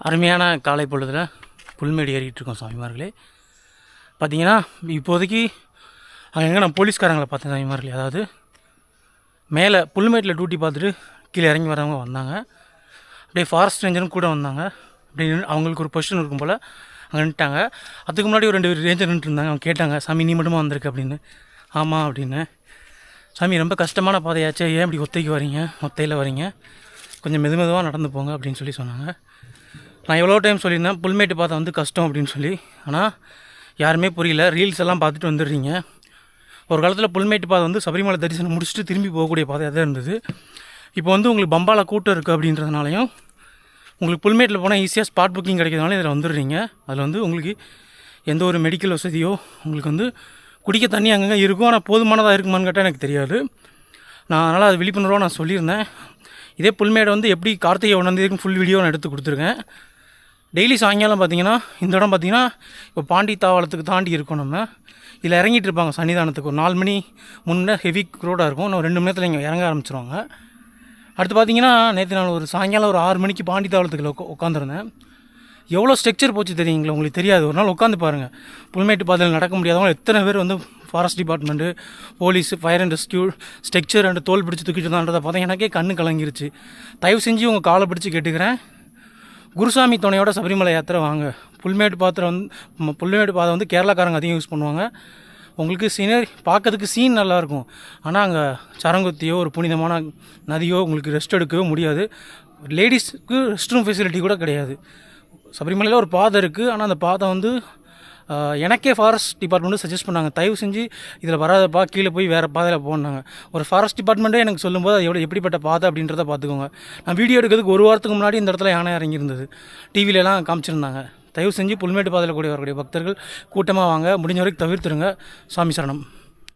அருமையான காலை பொழுதில் புல்மேடு ஏறிகிட்ருக்கோம் சாமிமார்களே. பார்த்தீங்கன்னா இப்போதைக்கு அங்கே நான் போலீஸ்காரங்களை பார்த்தேன் சாமிமார்களே. அதாவது மேலே புல்மேட்டில் டியூட்டி பார்த்துட்டு கீழே இறங்கி வரவங்க வந்தாங்க. அப்படியே ஃபாரஸ்ட் ரேஞ்சரும் கூட வந்தாங்க. அப்படின்னு அவங்களுக்கு ஒரு பொசிஷன் இருக்கும் போல் அங்கே நின்ட்டாங்க. அதுக்கு முன்னாடி ஒரு 2 ரேஞ்சர் நின்றுருந்தாங்க. அவங்க கேட்டாங்க, சாமி நீ மட்டுமா வந்திருக்கு அப்படின்னு. ஆமாம் அப்படின்னு. சாமி ரொம்ப கஷ்டமான பாதையாச்சு, ஏன் இப்படி ஒத்தைக்கு வரீங்க, ஒத்தையில் வரீங்க, கொஞ்சம் மெதுவாக நடந்து போங்க அப்படின்னு சொல்லி சொன்னாங்க. நான் எவ்வளோ டைம் சொல்லியிருந்தேன் புல்மேட்டு பாதை வந்து கஷ்டம் அப்படின்னு சொல்லி. ஆனால் யாருமே புரியல. ரீல்ஸ் எல்லாம் பார்த்துட்டு வந்துடுறீங்க. ஒரு காலத்தில் புல்மேட்டு பாதை வந்து சபரிமலை தரிசனம் முடிச்சுட்டு திரும்பி போகக்கூடிய பாதையாக தான் இருந்தது. இப்போ வந்து உங்களுக்கு பம்பாவில் கூட்டம் இருக்குது அப்படின்றதுனாலையும் உங்களுக்கு புல்மேட்டில் போனால் ஈஸியாக ஸ்பாட் புக்கிங் கிடைக்கிறதுனால இதில் வந்துடுறீங்க. அதில் வந்து உங்களுக்கு எந்த ஒரு மெடிக்கல் வசதியோ உங்களுக்கு வந்து குடிக்க தண்ணி அங்கங்கே இருக்கும். ஆனால் போதுமானதாக இருக்குமான்னு கேட்டால் எனக்கு தெரியாது. நான் அதனால் அது விழிப்புணர்வாக நான் சொல்லியிருந்தேன். இதே புல்மேடை வந்து எப்படி கார்த்திகை 1 ஃபுல் வீடியோ நான் எடுத்து கொடுத்துருக்கேன். டெய்லி சாயங்காலம் பார்த்தீங்கன்னா இந்த இடம் பார்த்திங்கன்னா இப்போ பாண்டி தாவளத்துக்கு தாண்டி இருக்கும். நம்ம இதில் இறங்கிட்டு இருப்பாங்க சன்னிதானத்துக்கு. ஒரு 4 மணி முன்னே ஹெவி க்ரௌடாக இருக்கும். இன்னும் 2 மணி நேரத்தில் இங்கே இறங்க ஆரம்பிச்சிருவாங்க. அடுத்து பார்த்திங்கன்னா நேற்று நான் ஒரு சாயங்காலம் ஒரு 6 மணிக்கு பாண்டி தாவளத்துக்கு உட்காந்துருந்தேன். எவ்வளோ ஸ்ட்ரக்சர் போச்சு தெரியுங்களா? உங்களுக்கு தெரியாது. ஒரு நாள் உட்காந்து பாருங்கள். புல்மேட்டு பாதையில் நடக்க முடியாதவங்க எத்தனை பேர் வந்து forest department, police, fire and rescue, structure and தோல் பிடிச்சி தூக்கிட்டு தான்றதை பார்த்தா எனக்கே கண்ணு கலங்கிருச்சு. தயவு செஞ்சு உங்கள் காலை பிடிச்சி கேட்டுக்கிறேன், குருசாமி துணையோட சபரிமலை யாத்திரை வாங்க. புல்மேட்டு பாதை வந்து கேரளாக்காரங்க அதிகம் யூஸ் பண்ணுவாங்க. உங்களுக்கு சீனரி பார்க்கறதுக்கு சீன் நல்லாயிருக்கும். ஆனால் அங்கே சரங்குத்தியோ ஒரு புனிதமான நதியோ உங்களுக்கு ரெஸ்ட் எடுக்கவே முடியாது. லேடிஸ்க்கு ரெஸ்ட் ரூம் ஃபெசிலிட்டி கூட கிடையாது. சபரிமலையில் ஒரு பாதை இருக்குது. ஆனால் அந்த பாதை வந்து எனக்கே ஃபாரஸ்ட் டிபார்ட்மெண்ட்டு சஜஸ்ட் பண்ணாங்க, தயவு செஞ்சு இதில் வராதப்பா, கீழே போய் வேறு பாதையில் போனாங்க. ஒரு ஃபாரஸ்ட் டிபார்ட்மெண்ட்டே எனக்கு சொல்லும்போது அது எப்படிப்பட்ட பாதை அப்படின்றத பார்த்துக்கோங்க. நான் வீடியோ எடுக்கிறதுக்கு 1 வாரத்துக்கு முன்னாடி இந்த இடத்துல யானை இறங்கியிருந்தது. டிவிலெலாம் காமிச்சிருந்தாங்க. தயவு செஞ்சு புல்மேட்டு பாதையில் கூடிய வரக்கூடிய பக்தர்கள் கூட்டமாக வாங்க. முடிஞ்ச வரைக்கும் தவிர்த்துருங்க. சாமி சரணம்.